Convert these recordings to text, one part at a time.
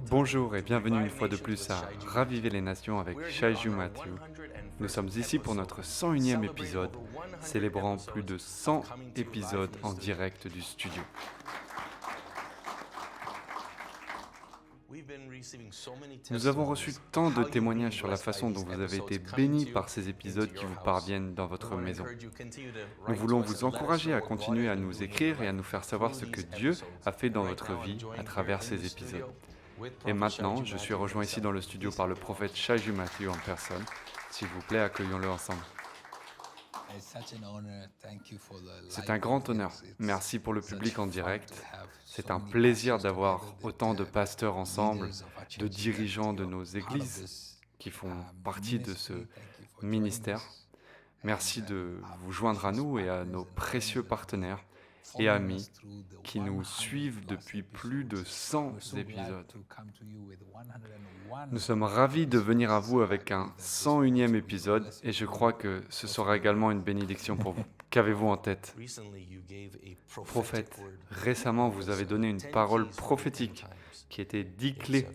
Bonjour et bienvenue une fois de plus à Raviver les Nations avec Shaiju Matthew. Nous sommes ici pour notre 101e épisode, célébrant plus de 100 épisodes en direct du studio. Nous avons reçu tant de témoignages sur la façon dont vous avez été bénis par ces épisodes qui vous parviennent dans votre maison. Nous voulons vous encourager à continuer à nous écrire et à nous faire savoir ce que Dieu a fait dans votre vie à travers ces épisodes. Et maintenant, je suis rejoint ici dans le studio par le prophète Shaiju Matthew en personne. S'il vous plaît, accueillons-le ensemble. C'est un grand honneur. Merci pour le public en direct. C'est un plaisir d'avoir autant de pasteurs ensemble, de dirigeants de nos églises qui font partie de ce ministère. Merci de vous joindre à nous et à nos précieux partenaires et amis qui nous suivent depuis plus de 100 épisodes. Nous sommes ravis de venir à vous avec un 101e épisode et je crois que ce sera également une bénédiction pour vous. Qu'avez-vous en tête? Prophète, récemment vous avez donné une parole prophétique qui était 10 clés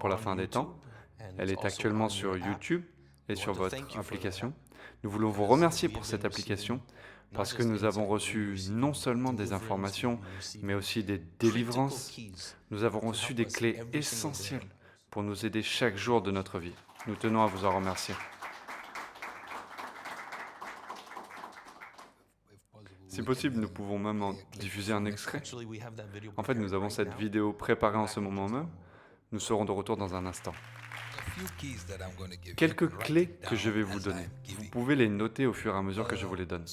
pour la fin des temps. Elle est actuellement sur YouTube et sur votre application. Nous voulons vous remercier pour cette application parce que nous avons reçu non seulement des informations, mais aussi des délivrances. Nous avons reçu des clés essentielles pour nous aider chaque jour de notre vie. Nous tenons à vous en remercier. Si possible, nous pouvons même en diffuser un extrait. En fait, nous avons cette vidéo préparée en ce moment même. Nous serons de retour dans un instant. Quelques clés que je vais vous donner. Vous pouvez les noter au fur et à mesure que je vous les donne.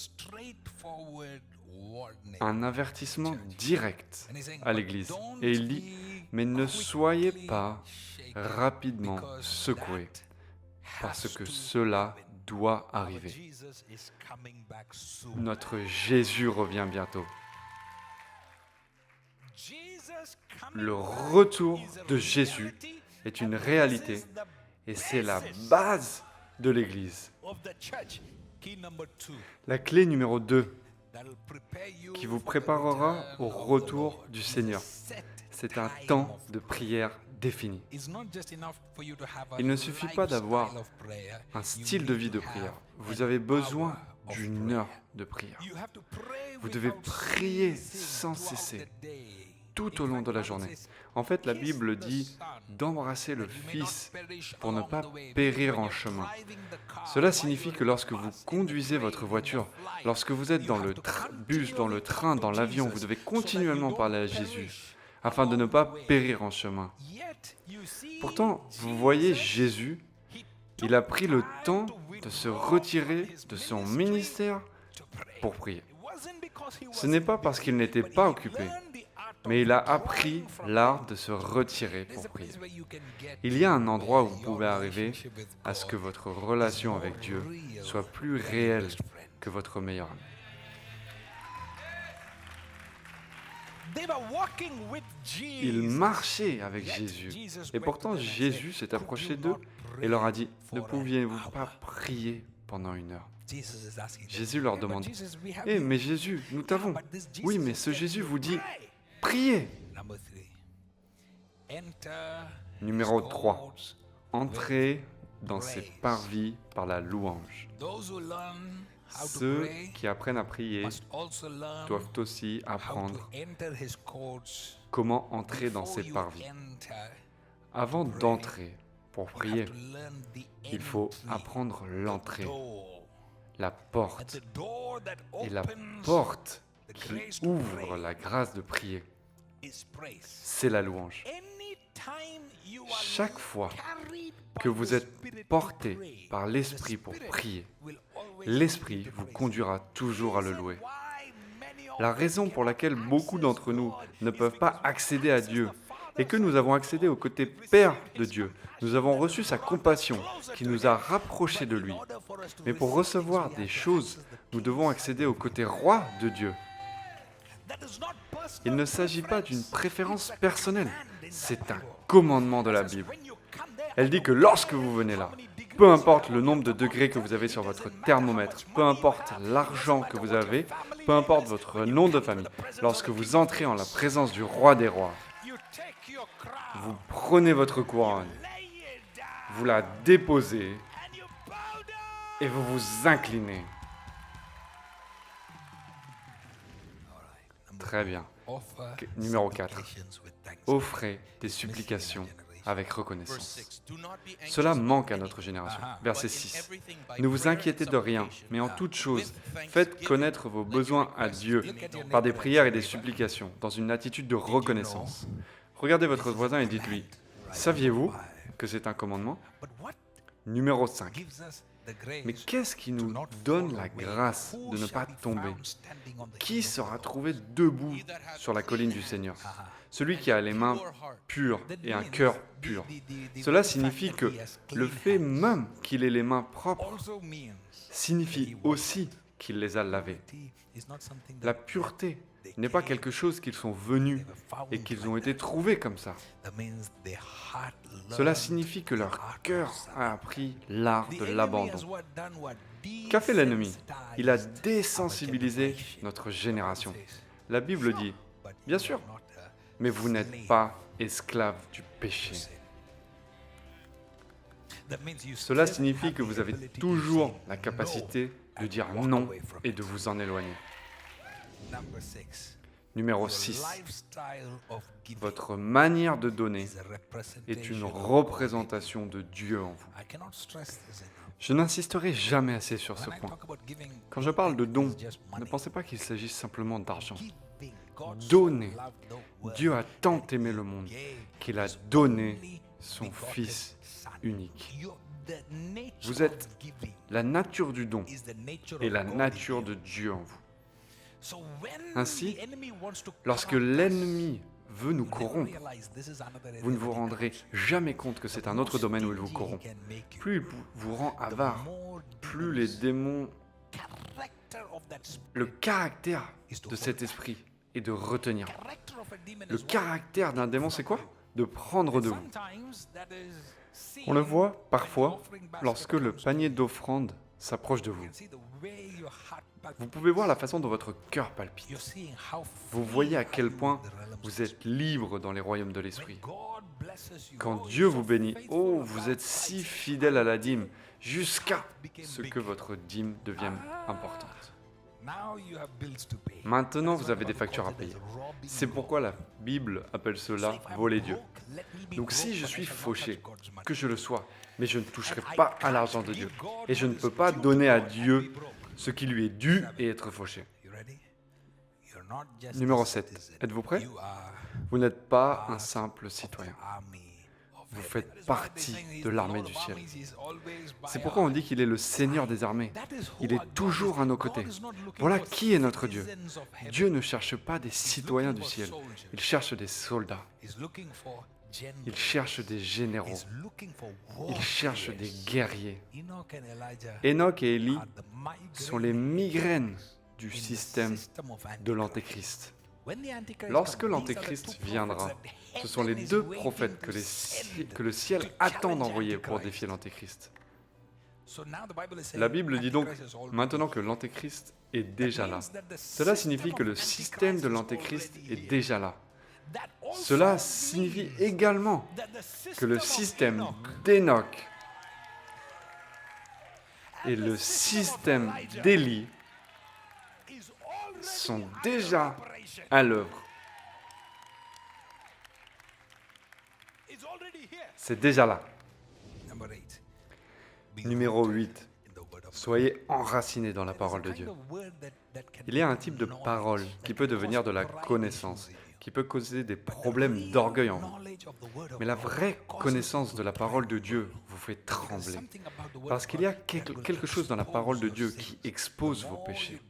Un avertissement direct à l'Église. Et il dit, mais ne soyez pas rapidement secoués, parce que cela doit arriver. Notre Jésus revient bientôt. Le retour de Jésus est une réalité et c'est la base de l'Église. La clé numéro 2 qui vous préparera au retour du Seigneur. C'est un temps de prière défini. Il ne suffit pas d'avoir un style de vie de prière. Vous avez besoin d'une heure de prière. Vous devez prier sans cesser, tout au long de la journée. En fait, la Bible dit d'embrasser le Fils pour ne pas périr en chemin. Cela signifie que lorsque vous conduisez votre voiture, lorsque vous êtes dans le bus, dans le train, dans l'avion, vous devez continuellement parler à Jésus afin de ne pas périr en chemin. Pourtant, vous voyez Jésus, il a pris le temps de se retirer de son ministère pour prier. Ce n'est pas parce qu'il n'était pas occupé, mais il a appris l'art de se retirer pour prier. Il y a un endroit où vous pouvez arriver à ce que votre relation avec Dieu soit plus réelle que votre meilleur ami. Ils marchaient avec Jésus. Et pourtant, Jésus s'est approché d'eux et leur a dit, « Ne pouviez-vous pas prier pendant une heure ?» Jésus leur demande, « mais Jésus, nous t'avons. » Oui, mais ce Jésus vous dit, « Priez !» Numéro 3. Entrez dans ses parvis par la louange. Ceux qui apprennent à prier doivent aussi apprendre comment entrer dans ses parvis. Avant d'entrer pour prier, il faut apprendre l'entrée, la porte. Et la porte qui ouvre la grâce de prier, c'est la louange. Chaque fois que vous êtes porté par l'Esprit pour prier, l'Esprit vous conduira toujours à le louer. La raison pour laquelle beaucoup d'entre nous ne peuvent pas accéder à Dieu est que nous avons accédé au côté Père de Dieu. Nous avons reçu sa compassion qui nous a rapprochés de lui. Mais pour recevoir des choses, nous devons accéder au côté Roi de Dieu. Il ne s'agit pas d'une préférence personnelle, c'est un commandement de la Bible. Elle dit que lorsque vous venez là, peu importe le nombre de degrés que vous avez sur votre thermomètre, peu importe l'argent que vous avez, peu importe votre nom de famille, lorsque vous entrez en la présence du Roi des Rois, Vous prenez votre couronne, vous la déposez et vous vous inclinez. Très bien. Numéro 4. Offrez des supplications avec reconnaissance. Cela manque à notre génération. Verset 6. Ne vous inquiétez de rien, mais en toute chose, faites connaître vos besoins à Dieu par des prières et des supplications, dans une attitude de reconnaissance. Regardez votre voisin et dites-lui, saviez-vous que c'est un commandement? Numéro 5. Mais qu'est-ce qui nous donne la grâce de ne pas tomber? Qui sera trouvé debout sur la colline du Seigneur? Celui qui a les mains pures et un cœur pur. Cela signifie que le fait même qu'il ait les mains propres signifie aussi qu'il les a lavées. La pureté n'est pas quelque chose qu'ils sont venus et qu'ils ont été trouvés comme ça. Cela signifie que leur cœur a appris l'art de l'abandon. Qu'a fait l'ennemi? Il a désensibilisé notre génération. La Bible dit, bien sûr, mais vous n'êtes pas esclaves du péché. Cela signifie que vous avez toujours la capacité de dire non et de vous en éloigner. Numéro 6. Votre manière de donner est une représentation de Dieu en vous. Je n'insisterai jamais assez sur ce point. Quand je parle de don, ne pensez pas qu'il s'agisse simplement d'argent. Donner. Dieu a tant aimé le monde qu'il a donné son Fils unique. Vous êtes la nature du don et la nature de Dieu en vous. Ainsi, lorsque l'ennemi veut nous corrompre, vous ne vous rendrez jamais compte que c'est un autre domaine où il vous corrompt. Plus il vous rend avare, plus les démons... Le caractère de cet esprit est de retenir. Le caractère d'un démon, c'est quoi? De prendre de vous. On le voit parfois lorsque le panier d'offrande s'approche de vous. Vous pouvez voir la façon dont votre cœur palpite. Vous voyez à quel point vous êtes libre dans les royaumes de l'esprit. Quand Dieu vous bénit, oh, vous êtes si fidèle à la dîme, jusqu'à ce que votre dîme devienne importante. Maintenant, vous avez des factures à payer. C'est pourquoi la Bible appelle cela voler Dieu. Donc si je suis fauché, que je le sois, mais je ne toucherai pas à l'argent de Dieu. Et je ne peux pas donner à Dieu ce qui lui est dû et être fauché. Numéro 7. Êtes-vous prêts? Vous n'êtes pas un simple citoyen. Vous faites partie de l'armée du ciel. C'est pourquoi on dit qu'il est le Seigneur des armées. Il est toujours à nos côtés. Voilà qui est notre Dieu. Dieu ne cherche pas des citoyens du ciel. Il cherche des soldats. Il cherche des généraux. Il cherche des guerriers. Enoch et Élie sont les migraines du système de l'Antéchrist. Lorsque l'Antéchrist viendra, ce sont les deux prophètes que le ciel attend d'envoyer pour défier l'Antéchrist. La Bible dit donc maintenant que l'Antéchrist est déjà là. Cela signifie que le système de l'Antéchrist est déjà là. Cela signifie également que le système d'Enoch et le système d'Élie sont déjà à l'œuvre. C'est déjà là. Numéro 8. Soyez enracinés dans la parole de Dieu. Il y a un type de parole qui peut devenir de la connaissance, qui peut causer des problèmes d'orgueil en vous. Mais la vraie connaissance de la parole de Dieu vous fait trembler. Parce qu'il y a quelque chose dans la parole de Dieu qui expose vos péchés.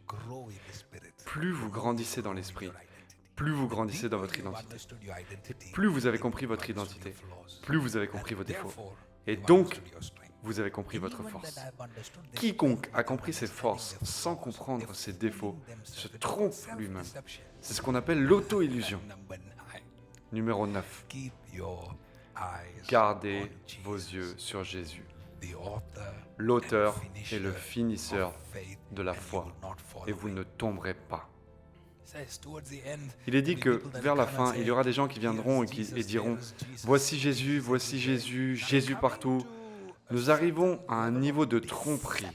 Plus vous grandissez dans l'esprit, plus vous grandissez dans votre identité. Et plus vous avez compris votre identité, plus vous avez compris vos défauts. Et donc, vous avez compris votre force. Quiconque a compris ses forces sans comprendre ses défauts se trompe lui-même. C'est ce qu'on appelle l'auto-illusion. Numéro 9. Gardez vos yeux sur Jésus, l'auteur et le finisseur de la foi, et vous ne tomberez pas. Il est dit que vers la fin, il y aura des gens qui viendront et diront « Voici Jésus, Jésus partout ». Nous arrivons à un niveau de tromperie,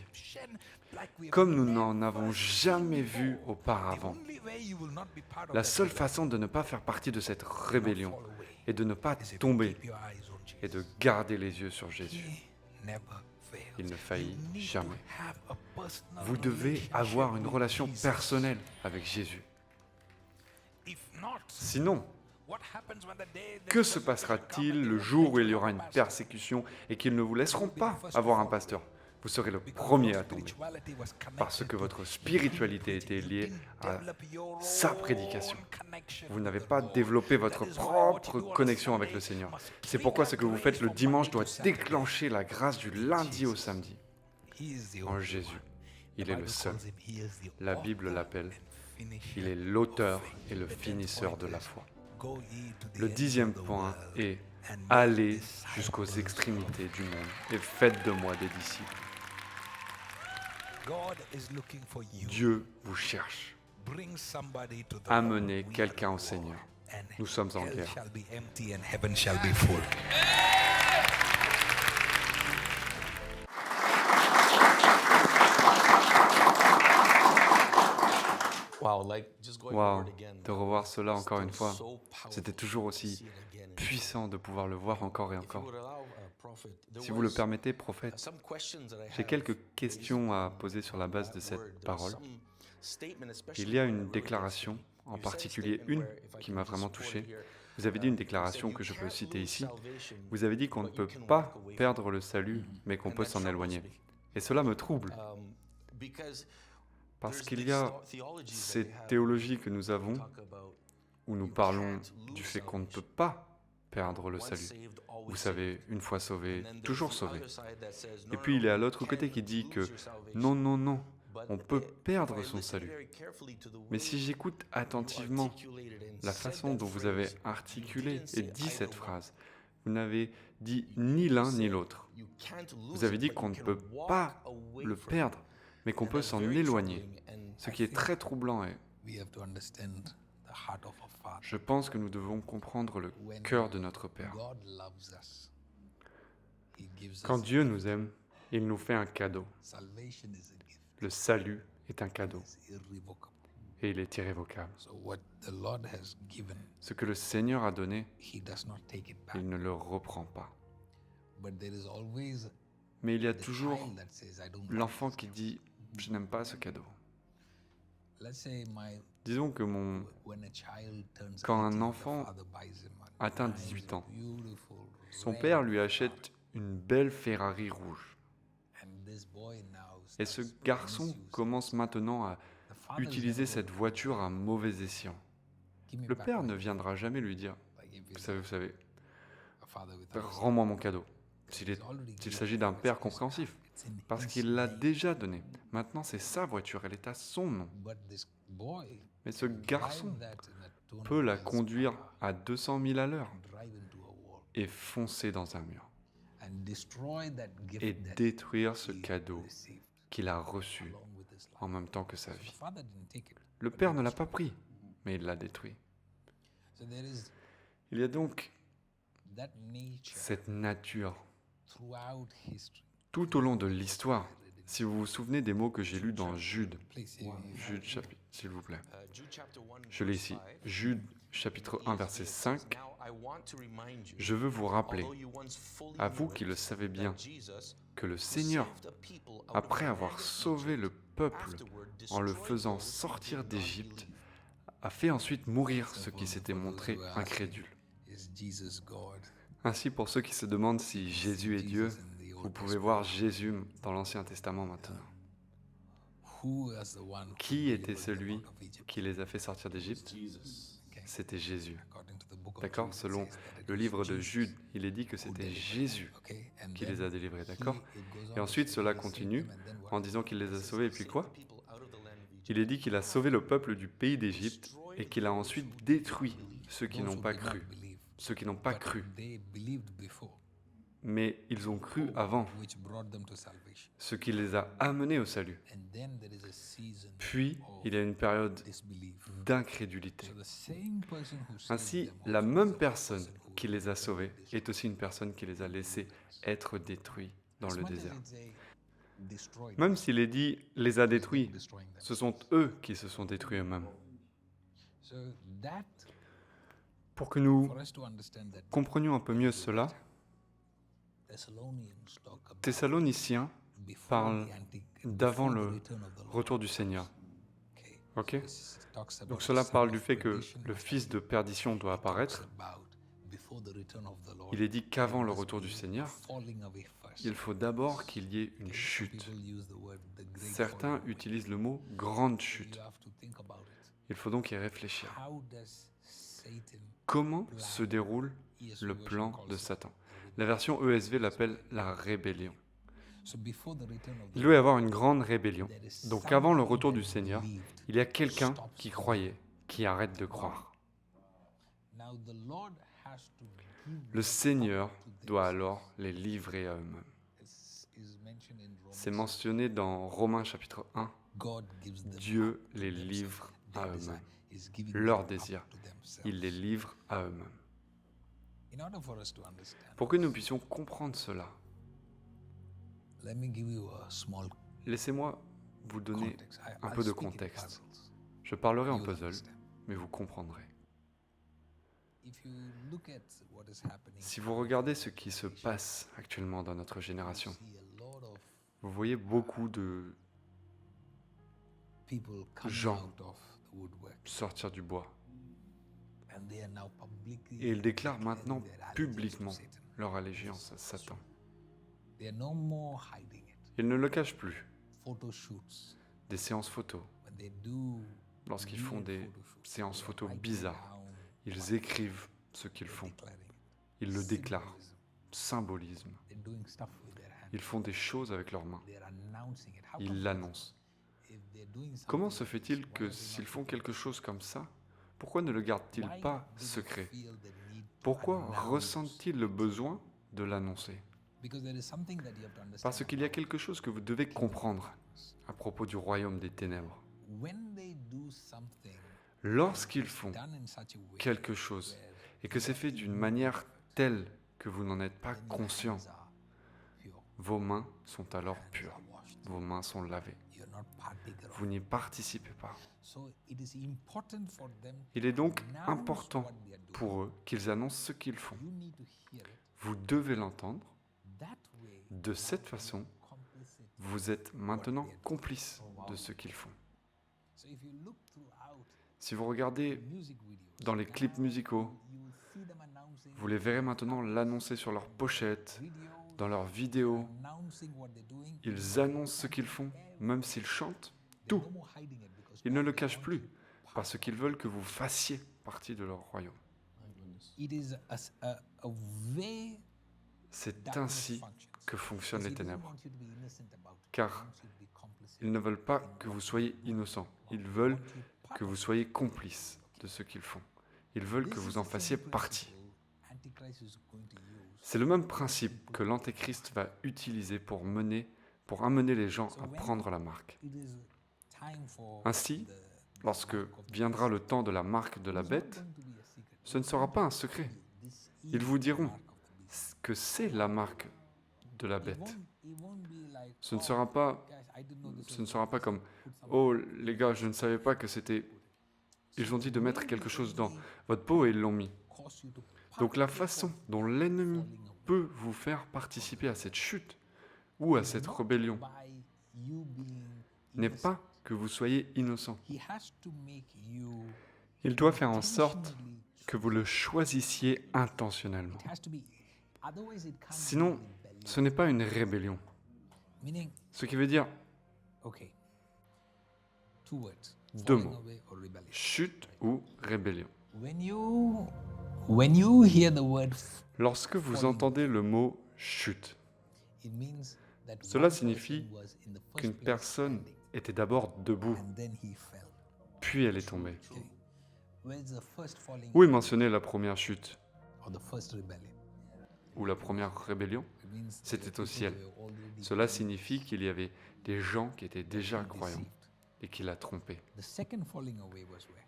comme nous n'en avons jamais vu auparavant. La seule façon de ne pas faire partie de cette rébellion est de ne pas tomber et de garder les yeux sur Jésus. Il ne faillit jamais. Vous devez avoir une relation personnelle avec Jésus. Sinon, que se passera-t-il le jour où il y aura une persécution et qu'ils ne vous laisseront pas avoir un pasteur? Vous serez le premier à tomber, parce que votre spiritualité était liée à sa prédication. Vous n'avez pas développé votre propre connexion avec le Seigneur. C'est pourquoi ce que vous faites le dimanche doit déclencher la grâce du lundi au samedi. En Jésus, il est le seul. La Bible l'appelle. Il est l'auteur et le finisseur de la foi. Le 10e point est « Allez jusqu'aux extrémités du monde et faites de moi des disciples ». Dieu vous cherche. Amenez quelqu'un au Seigneur. Nous sommes en guerre. Wow, de revoir cela encore une fois, c'était toujours aussi puissant de pouvoir le voir encore et encore. Si vous le permettez, prophète, j'ai quelques questions à poser sur la base de cette parole. Il y a une déclaration, en particulier une qui m'a vraiment touché. Vous avez dit une déclaration que je peux citer ici. Vous avez dit qu'on ne peut pas perdre le salut, mais qu'on peut s'en éloigner. Et cela me trouble. Parce qu'il y a ces théologies que nous avons où nous parlons du fait qu'on ne peut pas perdre le salut. Vous savez, une fois sauvé, toujours sauvé. Et puis il y a l'autre côté qui dit que non, non, non, on peut perdre son salut. Mais si j'écoute attentivement la façon dont vous avez articulé et dit cette phrase, vous n'avez dit ni l'un ni l'autre. Vous avez dit qu'on ne peut pas le perdre, mais qu'on peut s'en éloigner. Ce qui est très troublant est, je pense que nous devons comprendre le cœur de notre Père. Quand Dieu nous aime, il nous fait un cadeau. Le salut est un cadeau et il est irrévocable. Ce que le Seigneur a donné, il ne le reprend pas. Mais il y a toujours l'enfant qui dit « je n'aime pas ce cadeau ». Disons que quand un enfant atteint 18 ans, son père lui achète une belle Ferrari rouge. Et ce garçon commence maintenant à utiliser cette voiture à mauvais escient. Le père ne viendra jamais lui dire « vous savez, rends-moi mon cadeau ». S'il s'agit d'un père compréhensif, parce qu'il l'a déjà donné. Maintenant, c'est sa voiture, elle est à son nom. Mais ce garçon peut la conduire à 200 000 à l'heure et foncer dans un mur et détruire ce cadeau qu'il a reçu en même temps que sa vie. Le père ne l'a pas pris, mais il l'a détruit. Il y a donc cette nature tout au long de l'histoire. Si vous vous souvenez des mots que j'ai lus dans Jude chapitre, s'il vous plaît. Je l'ai ici. Jude chapitre 1, verset 5. Je veux vous rappeler, à vous qui le savez bien, que le Seigneur, après avoir sauvé le peuple en le faisant sortir d'Égypte, a fait ensuite mourir ceux qui s'étaient montrés incrédules. Ainsi, pour ceux qui se demandent si Jésus est Dieu, vous pouvez voir Jésus dans l'Ancien Testament maintenant. Qui était celui qui les a fait sortir d'Égypte? C'était Jésus. D'accord? Selon le livre de Jude, il est dit que c'était Jésus qui les a délivrés. D'accord? Et ensuite, cela continue en disant qu'il les a sauvés. Et puis quoi? Il est dit qu'il a sauvé le peuple du pays d'Égypte et qu'il a ensuite détruit ceux qui n'ont pas cru. Ceux qui n'ont pas cru. mais ils ont cru avant, ce qui les a amenés au salut. Puis, il y a une période d'incrédulité. Ainsi, la même personne qui les a sauvés est aussi une personne qui les a laissés être détruits dans le désert. Même s'il est dit « les a détruits », ce sont eux qui se sont détruits eux-mêmes. Pour que nous comprenions un peu mieux cela, Thessaloniciens parle d'avant le retour du Seigneur. Ok? Donc cela parle du fait que le fils de perdition doit apparaître. Il est dit qu'avant le retour du Seigneur, il faut d'abord qu'il y ait une chute. Certains utilisent le mot « grande chute ». Il faut donc y réfléchir. Comment se déroule le plan de Satan? La version ESV l'appelle la rébellion. Il doit y avoir une grande rébellion. Donc avant le retour du Seigneur, il y a quelqu'un qui croyait, qui arrête de croire. Le Seigneur doit alors les livrer à eux-mêmes. C'est mentionné dans Romains chapitre 1. Dieu les livre à eux-mêmes. Leur désir, il les livre à eux-mêmes. Pour que nous puissions comprendre cela, laissez-moi vous donner un peu de contexte. Je parlerai en puzzle, mais vous comprendrez. Si vous regardez ce qui se passe actuellement dans notre génération, vous voyez beaucoup de gens sortir du bois. Et ils déclarent maintenant publiquement leur allégeance à Satan. Ils ne le cachent plus. Des séances photos. Lorsqu'ils font des séances photos bizarres, ils écrivent ce qu'ils font. Ils le déclarent. Symbolisme. Ils font des choses avec leurs mains. Ils l'annoncent. Comment se fait-il que s'ils font quelque chose comme ça, pourquoi ne le gardent-ils pas secret? Pourquoi ressentent-ils le besoin de l'annoncer? Parce qu'il y a quelque chose que vous devez comprendre à propos du royaume des ténèbres. Lorsqu'ils font quelque chose et que c'est fait d'une manière telle que vous n'en êtes pas conscient, vos mains sont alors pures, vos mains sont lavées. Vous n'y participez pas. Il est donc important pour eux qu'ils annoncent ce qu'ils font. Vous devez l'entendre. De cette façon, vous êtes maintenant complice de ce qu'ils font. Si vous regardez dans les clips musicaux, vous les verrez maintenant l'annoncer sur leur pochette, dans leurs vidéos. Ils annoncent ce qu'ils font, même s'ils chantent, tout. Ils ne le cachent plus, parce qu'ils veulent que vous fassiez partie de leur royaume. C'est ainsi que fonctionnent les ténèbres. Car ils ne veulent pas que vous soyez innocent. Ils veulent que vous soyez complice de ce qu'ils font. Ils veulent que vous en fassiez partie. C'est le même principe que l'Antéchrist va utiliser pour amener les gens à prendre la marque. Ainsi, lorsque viendra le temps de la marque de la bête, ce ne sera pas un secret. Ils vous diront que c'est la marque de la bête. Ce ne sera pas comme « Oh, les gars, je ne savais pas que c'était... » Ils ont dit de mettre quelque chose dans votre peau et ils l'ont mis. Donc la façon dont l'ennemi peut vous faire participer à cette chute ou à cette rébellion n'est pas que vous soyez innocent. Il doit faire en sorte que vous le choisissiez intentionnellement. Sinon, ce n'est pas une rébellion. Ce qui veut dire deux mots, chute ou rébellion. Lorsque vous entendez le mot chute, cela signifie qu'une personne était d'abord debout, puis elle est tombée. Où est mentionnée la première chute? ou la première rébellion, c'était au ciel. Cela signifie qu'il y avait des gens qui étaient déjà croyants et qu'il a trompé.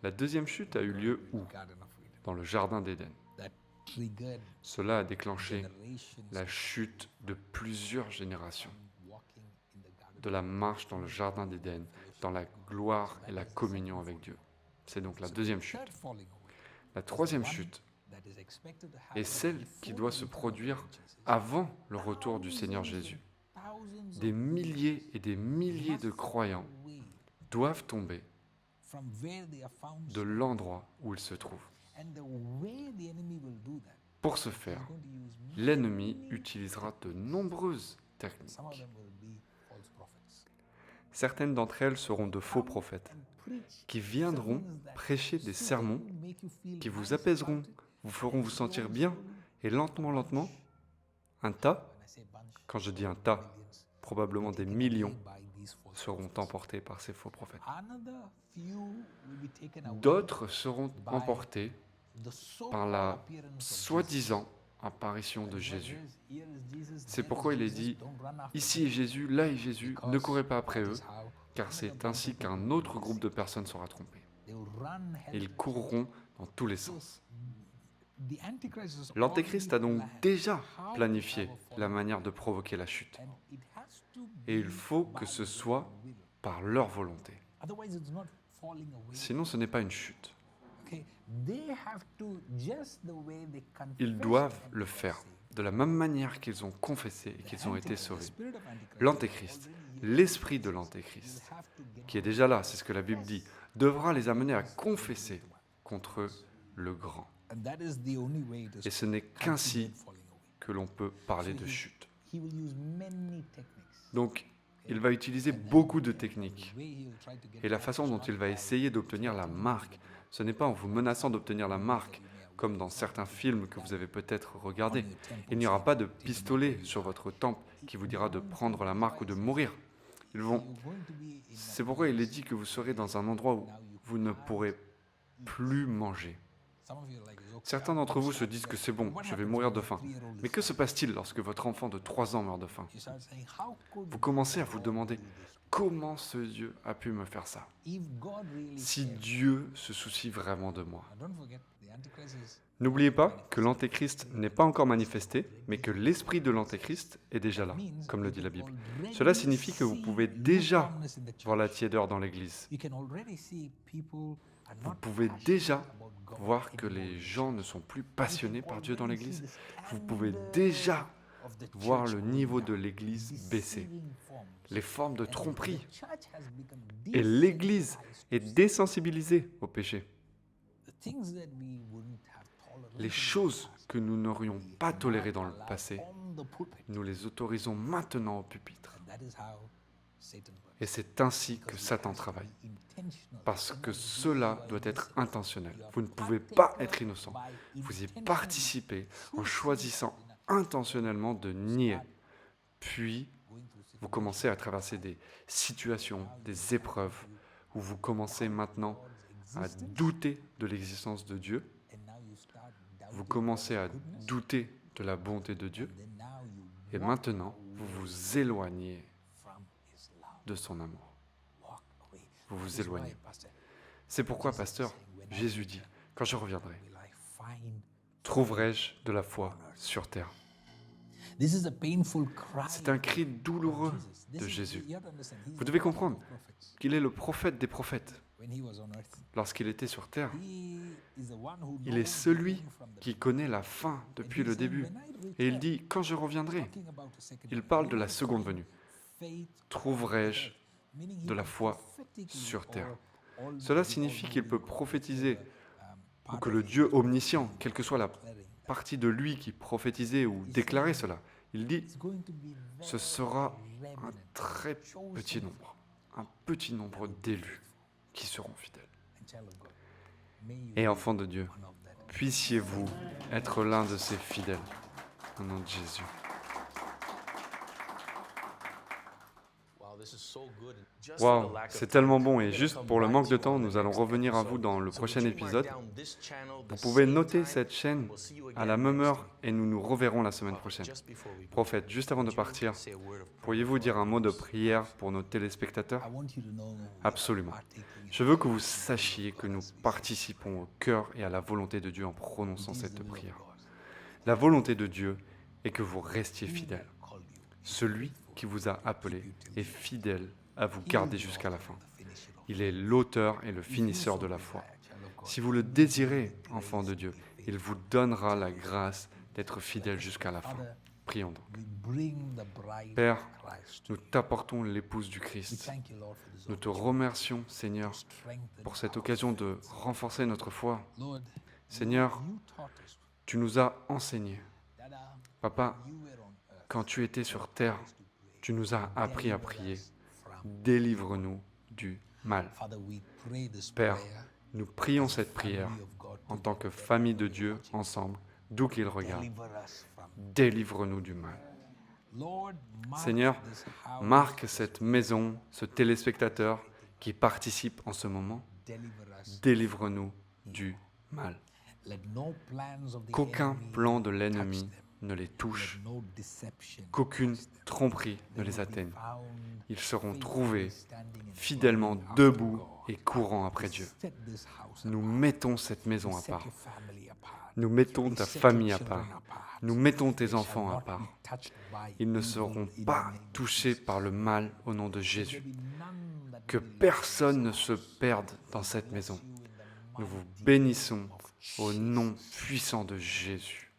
La deuxième chute a eu lieu où? Dans le jardin d'Éden. Cela a déclenché la chute de plusieurs générations, de la marche dans le jardin d'Éden, dans la gloire et la communion avec Dieu. C'est donc la deuxième chute. La troisième chute est celle qui doit se produire avant le retour du Seigneur Jésus. Des milliers et des milliers de croyants doivent tomber de l'endroit où ils se trouvent. Pour ce faire, l'ennemi utilisera de nombreuses techniques. Certaines d'entre elles seront de faux prophètes qui viendront prêcher des sermons qui vous apaiseront, vous feront vous sentir bien et lentement, un tas, quand je dis un tas, probablement des millions seront emportés par ces faux prophètes. D'autres seront emportés par la soi-disant apparition de Jésus. C'est pourquoi il est dit « Ici est Jésus, là est Jésus, ne courez pas après eux, car c'est ainsi qu'un autre groupe de personnes sera trompé. » Et ils courront dans tous les sens. L'Antéchrist a donc déjà planifié la manière de provoquer la chute. Et il faut que ce soit par leur volonté. Sinon, ce n'est pas une chute. Ils doivent le faire de la même manière qu'ils ont confessé et qu'ils ont été sauvés. L'Antéchrist, l'esprit de l'Antéchrist, qui est déjà là, c'est ce que la Bible dit, devra les amener à confesser contre le grand. Et ce n'est qu'ainsi que l'on peut parler de chute. Donc, il va utiliser beaucoup de techniques. Et la façon dont il va essayer d'obtenir la marque, ce n'est pas en vous menaçant d'obtenir la marque, comme dans certains films que vous avez peut-être regardés. Il n'y aura pas de pistolet sur votre temple qui vous dira de prendre la marque ou de mourir. C'est pourquoi il est dit que vous serez dans un endroit où vous ne pourrez plus manger. Certains d'entre vous se disent que c'est bon, je vais mourir de faim. Mais que se passe-t-il lorsque votre enfant de 3 ans meurt de faim? Vous commencez à vous demander, comment ce Dieu a pu me faire ça? Si Dieu se soucie vraiment de moi. N'oubliez pas que l'Antéchrist n'est pas encore manifesté, mais que l'esprit de l'Antéchrist est déjà là, comme le dit la Bible. Cela signifie que vous pouvez déjà voir la tiédeur dans l'Église. Vous pouvez déjà voir que les gens ne sont plus passionnés par Dieu dans l'Église. Vous pouvez déjà voir le niveau de l'Église baisser, les formes de tromperie. Et l'Église est désensibilisée au péché. Les choses que nous n'aurions pas tolérées dans le passé, nous les autorisons maintenant au pupitre. Et c'est ainsi que Satan travaille. Parce que cela doit être intentionnel. Vous ne pouvez pas être innocent. Vous y participez en choisissant intentionnellement de nier. Puis, vous commencez à traverser des situations, des épreuves, où vous commencez maintenant à douter de l'existence de Dieu. Vous commencez à douter de la bonté de Dieu. Et maintenant, vous vous éloignez de son amour. Vous vous éloignez. C'est pourquoi, pasteur, Jésus dit, quand je reviendrai, trouverai-je de la foi sur terre? C'est un cri douloureux de Jésus. Vous devez comprendre qu'il est le prophète des prophètes. Lorsqu'il était sur terre, il est celui qui connaît la fin depuis le début. Et il dit, quand je reviendrai, il parle de la seconde venue. Trouverai-je de la foi sur terre? Cela signifie qu'il peut prophétiser, ou que le Dieu omniscient, quelle que soit la partie de lui qui prophétisait ou déclarait cela, il dit, ce sera un très petit nombre d'élus qui seront fidèles. Et enfants de Dieu, puissiez-vous être l'un de ces fidèles, au nom de Jésus. Waouh, c'est tellement bon et juste pour le manque de temps, nous allons revenir à vous dans le prochain épisode. Vous pouvez noter cette chaîne à la même heure et nous nous reverrons la semaine prochaine. Prophète, juste avant de partir, pourriez-vous dire un mot de prière pour nos téléspectateurs? Absolument. Je veux que vous sachiez que nous participons au cœur et à la volonté de Dieu en prononçant cette prière. La volonté de Dieu est que vous restiez fidèles. Celui qui vous a appelé est fidèle à vous garder jusqu'à la fin. Il est l'auteur et le finisseur de la foi. Si vous le désirez, enfant de Dieu, il vous donnera la grâce d'être fidèle jusqu'à la fin. Prions donc. Père, nous t'apportons l'épouse du Christ. Nous te remercions, Seigneur, pour cette occasion de renforcer notre foi. Seigneur, tu nous as enseigné. Papa, quand tu étais sur terre, tu nous as appris à prier. Délivre-nous du mal. Père, nous prions cette prière en tant que famille de Dieu ensemble, d'où qu'il regarde. Délivre-nous du mal. Seigneur, marque cette maison, ce téléspectateur qui participe en ce moment. Délivre-nous du mal. Qu'aucun plan de l'ennemi ne les touche, qu'aucune tromperie ne les atteigne. Ils seront trouvés fidèlement debout et courant après Dieu. Nous mettons cette maison à part. Nous mettons ta famille à part. Nous mettons tes enfants à part. Ils ne seront pas touchés par le mal au nom de Jésus. Que personne ne se perde dans cette maison. Nous vous bénissons au nom puissant de Jésus.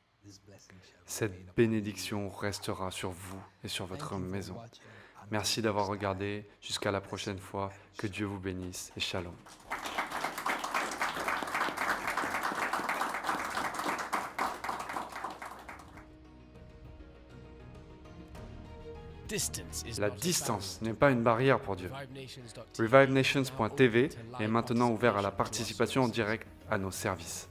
Cette bénédiction restera sur vous et sur votre maison. Merci d'avoir regardé. Jusqu'à la prochaine fois. Que Dieu vous bénisse et shalom. La distance n'est pas une barrière pour Dieu. ReviveNations.tv est maintenant ouvert à la participation en direct à nos services.